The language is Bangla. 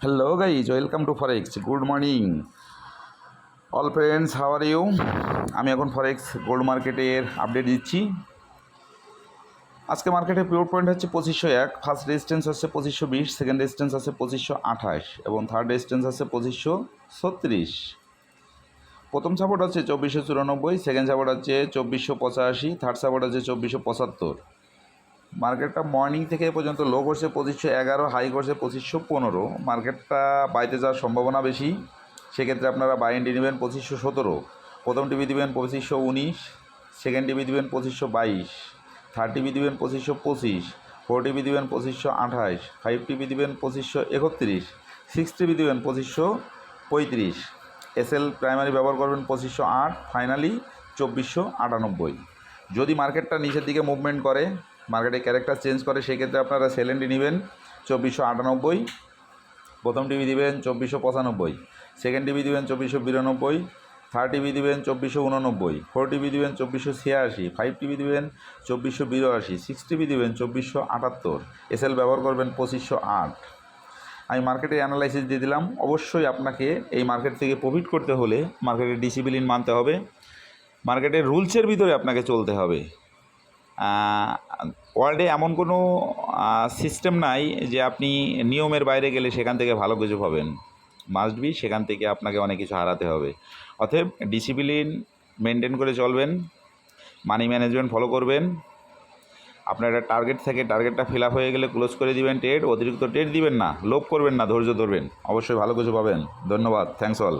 Hello guys, welcome to Forex. Good morning. All friends, how are you? আমি এখন ফরেক্স গোল্ড মার্কেটের আপডেট দিচ্ছি। আজকে মার্কেটের পিওর পয়েন্ট হচ্ছে 2501, ফার্স্ট রেজিস্ট্যান্স আছে 2520, সেকেন্ড রেজিস্ট্যান্স আছে 2528 এবং থার্ড রেজিস্ট্যান্স আছে 2536। প্রথম সাপোর্ট হচ্ছে 2494, সেকেন্ড সাপোর্ট হচ্ছে 2485, থার্ড সাপোর্ট হচ্ছে 2475। মার্কেটটা মর্নিং থেকে পর্যন্ত লো করছে 2511, হাই করছে 2515। মার্কেটটা বাইতে যাওয়ার সম্ভাবনা বেশি, সেক্ষেত্রে আপনারা বাই এন্ট্রি নেবেন 2517। প্রথম টিভি দেবেন 2519, সেকেন্ড টিভি দেবেন 2522, থার্ড টিভি দেবেন 2525, ফোর টিভি দেবেন 2528, ফাইভ টিভি দেবেন 2531, সিক্স টিভি দেবেন 2535। এসএল প্রাইমারি ব্যবহার করবেন 2508, ফাইনালি 2498। যদি মার্কেটটা নিচের দিকে মুভমেন্ট করে, মার্কেটে ক্যারেক্টার চেঞ্জ করে, সেক্ষেত্রে আপনারা সেল এন্ট্রি নেবেন 2498। প্রথম টিভি দিবেন 2495, সেকেন্ড টিভি দিবেন 2492, থার্ড টিভি দিবেন 2489, ফোর টিভি দিবেন 2486, ফাইভ টিভি দিবেন 2482, সিক্স টিভি দিবেন 2478, এসএল ব্যবহার করবেন 2508। আমি মার্কেটে অ্যানালাইসিস দিয়ে দিলাম। অবশ্যই আপনাকে এই মার্কেট থেকে প্রফিট করতে হলে মার্কেটের ডিসিপ্লিন মানতে হবে, মার্কেটের রুলসের ভিতরে আপনাকে চলতে হবে। ওয়ার্ল্ডে এমন কোনো সিস্টেম নাই যে আপনি নিয়মের বাইরে গেলে সেখান থেকে ভালো কিছু পাবেন। মাস্ট বি সেখান থেকে আপনাকে অনেক কিছু হারাতে হবে। অতএব ডিসিপ্লিন মেনটেন করে চলবেন, মানি ম্যানেজমেন্ট ফলো করবেন। আপনার একটা টার্গেট থেকে টার্গেটটা ফিল আপ হয়ে গেলে ক্লোজ করে দিবেন ট্রেড, অতিরিক্ত ট্রেড দিবেন না, লোভ করবেন না, ধৈর্য ধরবেন, অবশ্যই ভালো কিছু পাবেন। ধন্যবাদ, থ্যাঙ্কস অল।